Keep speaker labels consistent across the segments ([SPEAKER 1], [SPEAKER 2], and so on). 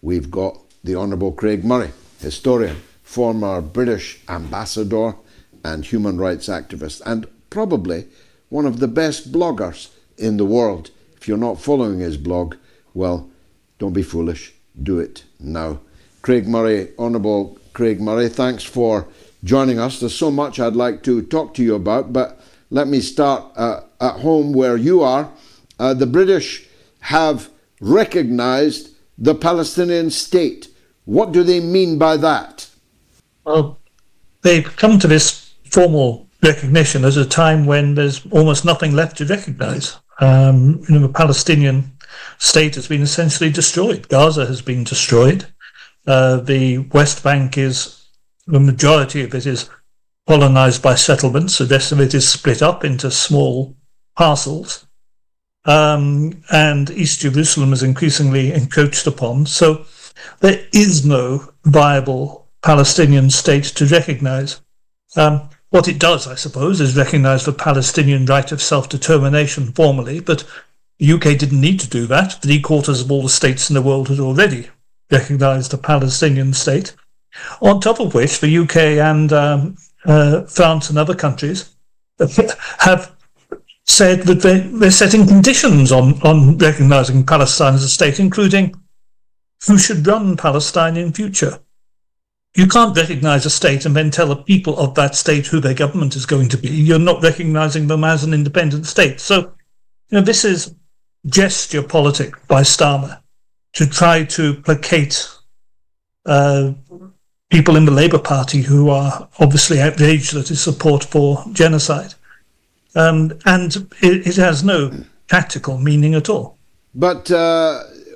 [SPEAKER 1] we've got the Honourable Craig Murray, historian, former British ambassador and human rights activist, and probably one of the best bloggers in the world. If you're not following his blog, well, don't be foolish, do it now. Craig Murray, Honourable Craig Murray, thanks for joining us. There's so much I'd like to talk to you about, but let me start at home where you are. The British have recognised the Palestinian state. What do they mean by that?
[SPEAKER 2] Well, they've come to this formal recognition at a time when there's almost nothing left to recognise. The Palestinian state has been essentially destroyed. Gaza has been destroyed. The West Bank the majority of it is colonised by settlements. The rest of it is split up into small parcels. And East Jerusalem is increasingly encroached upon. So there is no viable Palestinian state to recognise. What it does, I suppose, is recognise the Palestinian right of self-determination formally, but the UK didn't need to do that. 3/4 of all the states in the world had already recognised a Palestinian state. On top of which, the UK and France and other countries have said that they're setting conditions on recognising Palestine as a state, including who should run Palestine in future. You can't recognise a state and then tell the people of that state who their government is going to be. You're not recognising them as an independent state. So, this is gesture politic by Starmer to try to placate people in the Labour Party who are obviously outraged at his support for genocide. And it has no practical meaning at all.
[SPEAKER 1] But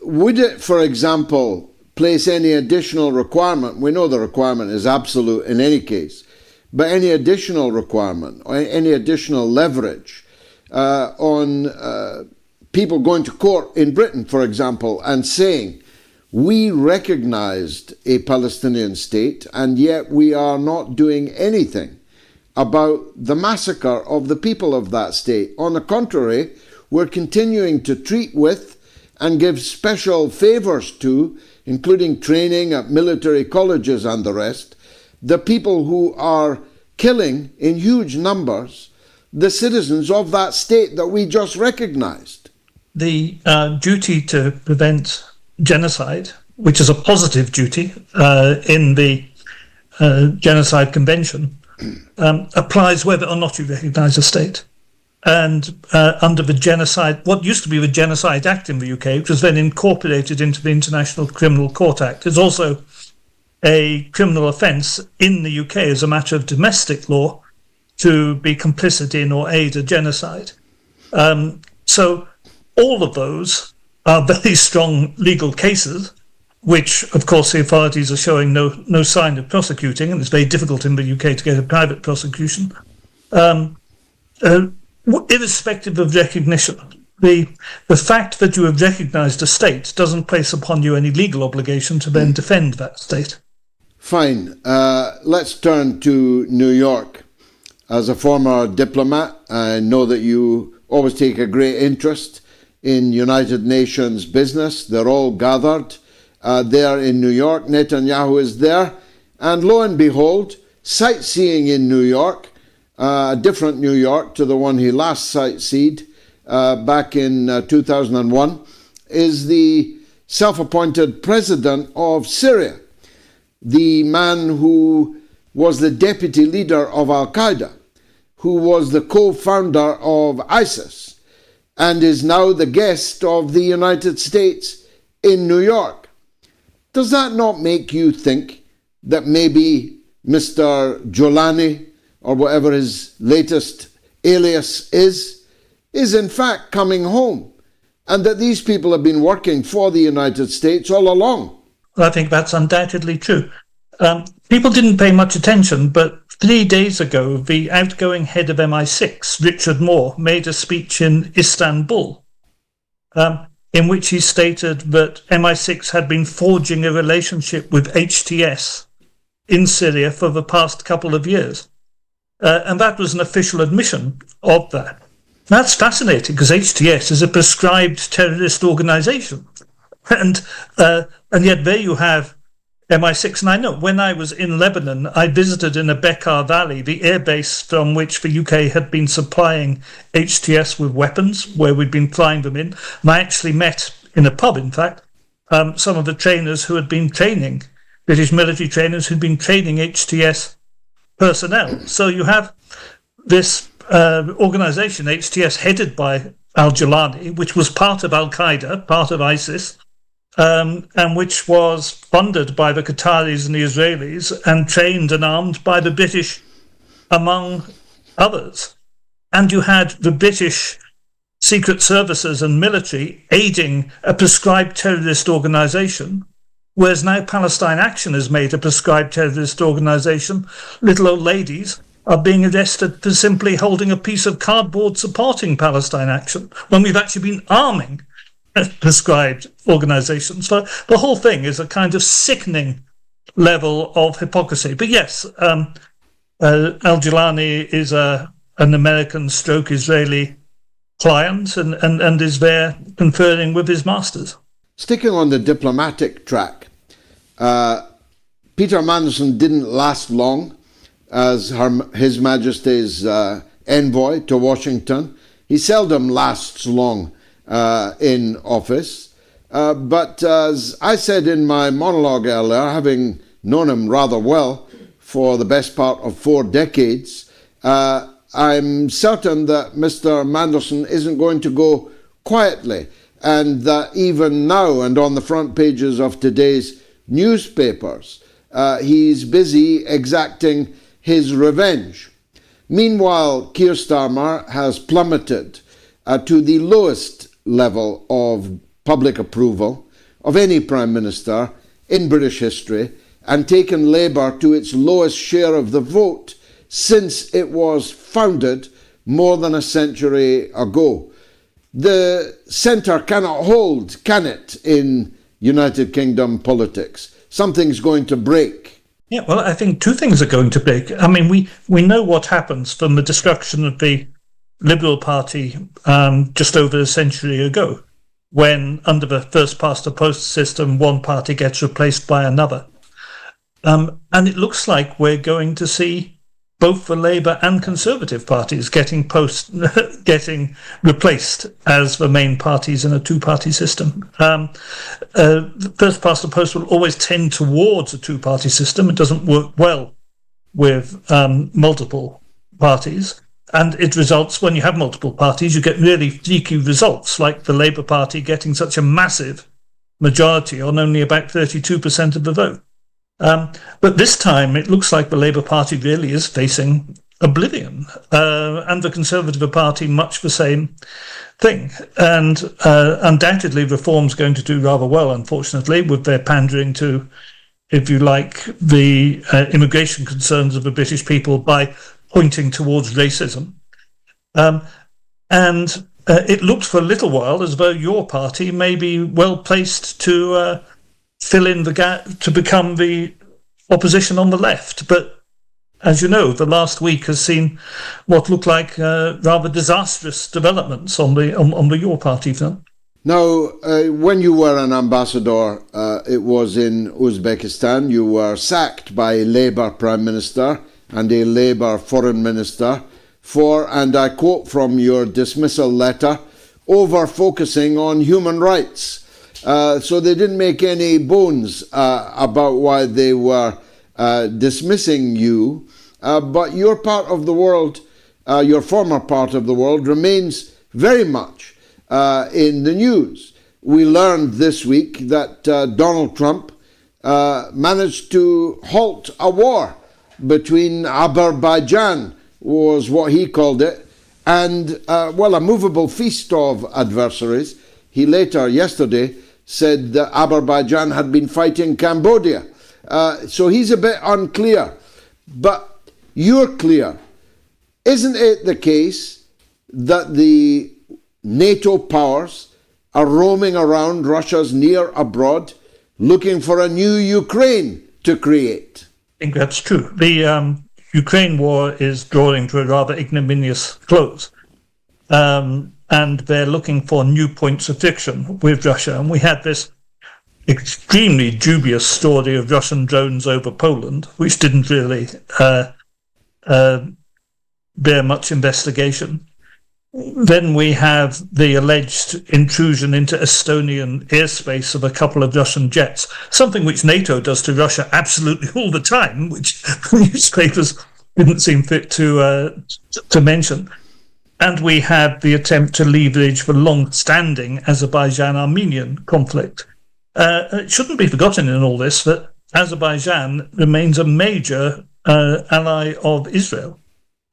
[SPEAKER 1] would it, for example, place any additional requirement? We know the requirement is absolute in any case, but any additional requirement or any additional leverage on people going to court in Britain, for example, and saying, we recognised a Palestinian state and yet we are not doing anything about the massacre of the people of that state. On the contrary, we're continuing to treat with and give special favours to, including training at military colleges and the rest, the people who are killing in huge numbers the citizens of that state that we just recognised.
[SPEAKER 2] The duty to prevent genocide, which is a positive duty in the Genocide Convention, applies whether or not you recognise a state. And under the genocide, what used to be the Genocide Act in the UK, which was then incorporated into the International Criminal Court Act, is also a criminal offence in the UK as a matter of domestic law to be complicit in or aid a genocide. So all of those are very strong legal cases, which, of course, the authorities are showing no sign of prosecuting, and it's very difficult in the UK to get a private prosecution. Irrespective of recognition, the fact that you have recognised a state doesn't place upon you any legal obligation to then defend that state.
[SPEAKER 1] Fine. Let's turn to New York. As a former diplomat, I know that you always take a great interest in United Nations business. They're all gathered there in New York. Netanyahu is there. And lo and behold, sightseeing in New York, a different New York to the one he last sightseed back in 2001, is the self-appointed president of Syria, the man who was the deputy leader of Al-Qaeda, who was the co-founder of ISIS, and is now the guest of the United States in New York. Does that not make you think that maybe Mr. Jolani, or whatever his latest alias is in fact coming home, and that these people have been working for the United States all along?
[SPEAKER 2] Well, I think that's undoubtedly true. People didn't pay much attention, but 3 days ago, the outgoing head of MI6, Richard Moore, made a speech in Istanbul in which he stated that MI6 had been forging a relationship with HTS in Syria for the past couple of years. And that was an official admission of that. That's fascinating because HTS is a prescribed terrorist organisation. and yet there you have MI6. And I know when I was in Lebanon, I visited in a Bekaa Valley, the airbase from which the UK had been supplying HTS with weapons, where we'd been flying them in. And I actually met, in a pub, in fact, some of the trainers who had been training, British military trainers who'd been training HTS personnel. So you have this organisation, HTS, headed by al-Jilani, which was part of Al-Qaeda, part of ISIS, and which was funded by the Qataris and the Israelis and trained and armed by the British, among others. And you had the British secret services and military aiding a prescribed terrorist organisation, whereas now Palestine Action has made a prescribed terrorist organisation. Little old ladies are being arrested for simply holding a piece of cardboard supporting Palestine Action, when we've actually been arming prescribed organisations. So the whole thing is a kind of sickening level of hypocrisy. But yes, al-Jilani is an American stroke Israeli client and is there conferring with his masters.
[SPEAKER 1] Sticking on the diplomatic track, Peter Mandelson didn't last long as His Majesty's envoy to Washington. He seldom lasts long in office. But as I said in my monologue earlier, having known him rather well for the best part of 4 decades, I'm certain that Mr. Mandelson isn't going to go quietly, and that even now and on the front pages of today's newspapers, he's busy exacting his revenge. Meanwhile, Keir Starmer has plummeted to the lowest level of public approval of any Prime Minister in British history and taken Labour to its lowest share of the vote since it was founded more than a century ago. The centre cannot hold, can it, in United Kingdom politics? Something's going to break.
[SPEAKER 2] Yeah, well, I think 2 things are going to break. I mean, we know what happens from the destruction of the Liberal Party just over a century ago, when under the first past the post system, one party gets replaced by another. And it looks like we're going to see both the Labour and Conservative parties getting replaced as the main parties in a 2-party system. First past the post will always tend towards a 2-party system. It doesn't work well with multiple parties. And it results, when you have multiple parties, you get really freaky results, like the Labour Party getting such a massive majority on only about 32% of the vote. But this time, it looks like the Labour Party really is facing oblivion, and the Conservative Party much the same thing. And undoubtedly, Reform's going to do rather well, unfortunately, with their pandering to, if you like, the immigration concerns of the British people by pointing towards racism. And it looked for a little while as though your party may be well placed to fill in the gap, to become the opposition on the left. But as you know, the last week has seen what looked like rather disastrous developments on the your party front.
[SPEAKER 1] Now, when you were an ambassador, it was in Uzbekistan. You were sacked by a Labour Prime Minister and a Labour Foreign Minister for, and I quote from your dismissal letter, over-focusing on human rights. So they didn't make any bones about why they were dismissing you, but your part of the world, your former part of the world, remains very much in the news. We learned this week that Donald Trump managed to halt a war between Azerbaijan, was what he called it, and, a movable feast of adversaries. He later, yesterday, said that Azerbaijan had been fighting Cambodia. So he's a bit unclear. But you're clear. Isn't it the case that the NATO powers are roaming around Russia's near abroad looking for a new Ukraine to create?
[SPEAKER 2] I think that's true. The Ukraine war is drawing to a rather ignominious close. And they're looking for new points of friction with Russia. And we had this extremely dubious story of Russian drones over Poland, which didn't really bear much investigation. Then we have the alleged intrusion into Estonian airspace of a couple of Russian jets, something which NATO does to Russia absolutely all the time, which newspapers didn't seem fit to mention. And we have the attempt to leverage the long-standing Azerbaijan-Armenian conflict. It shouldn't be forgotten in all this that Azerbaijan remains a major ally of Israel.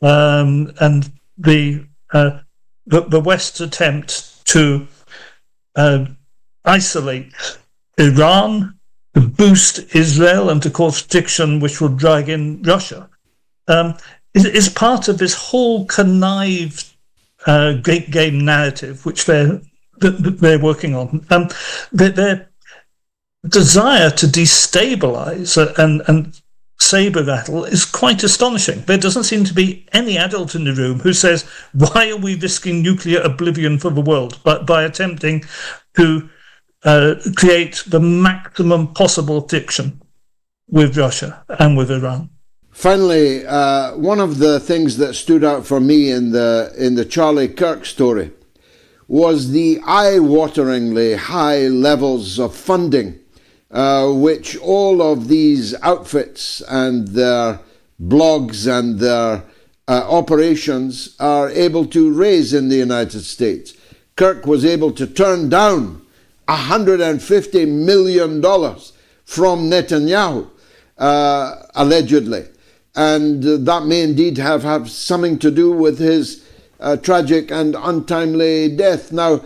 [SPEAKER 2] And the West's attempt to isolate Iran, to boost Israel, and to cause friction which will drag in Russia is part of this whole connived great game narrative which they're working on. Their desire to destabilize and saber rattle is quite astonishing. There doesn't seem to be any adult in the room who says, why are we risking nuclear oblivion for the world by attempting to create the maximum possible friction with Russia and with Iran?
[SPEAKER 1] Finally, one of the things that stood out for me in the Charlie Kirk story was the eye-wateringly high levels of funding which all of these outfits and their blogs and their operations are able to raise in the United States. Kirk was able to turn down $150 million from Netanyahu, allegedly. And that may indeed have something to do with his tragic and untimely death. Now,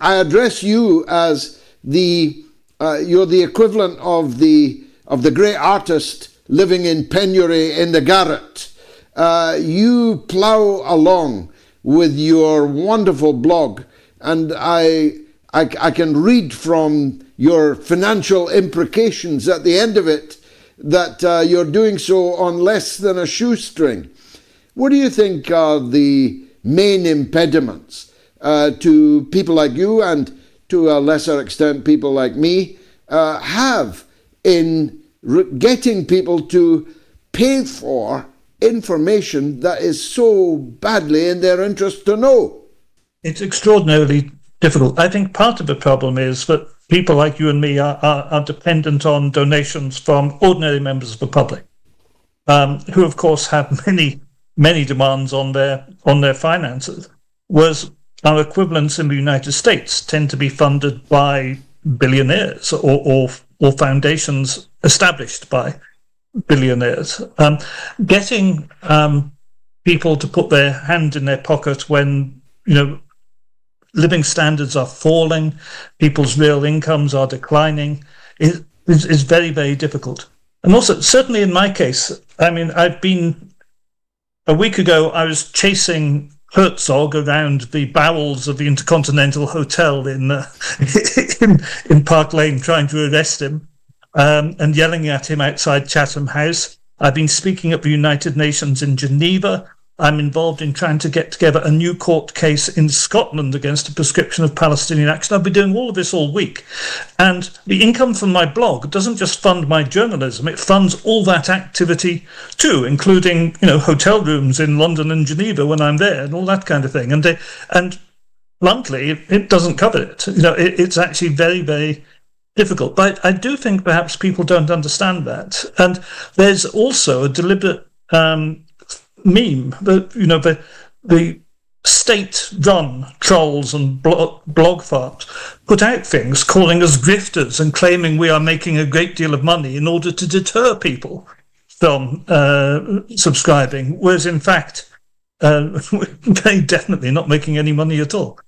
[SPEAKER 1] I address you as you're the equivalent of the great artist living in penury in the garret. You plough along with your wonderful blog, and I can read from your financial imprecations at the end of it that you're doing so on less than a shoestring. What do you think are the main impediments to people like you, and to a lesser extent people like me, have in getting people to pay for information that is so badly in their interest to know?
[SPEAKER 2] It's extraordinarily difficult. I think part of the problem is that people like you and me are dependent on donations from ordinary members of the public, who of course have many demands on their finances, whereas our equivalents in the United States tend to be funded by billionaires or foundations established by billionaires. Getting people to put their hand in their pocket when living standards are falling, people's real incomes are declining, is very, very difficult. And also, certainly in my case, a week ago, I was chasing Herzog around the bowels of the Intercontinental Hotel in Park Lane, trying to arrest him, and yelling at him outside Chatham House. I've been speaking at the United Nations in Geneva. I'm involved in trying to get together a new court case in Scotland against a prescription of Palestinian action. I've been doing all of this all week. And the income from my blog doesn't just fund my journalism, it funds all that activity too, including, hotel rooms in London and Geneva when I'm there and all that kind of thing. And bluntly, it doesn't cover it. It's actually very, very difficult. But I do think perhaps people don't understand that. And there's also a deliberate meme that the state-run trolls and blog farms put out things calling us grifters and claiming we are making a great deal of money in order to deter people from subscribing, whereas in fact we're very definitely not making any money at all.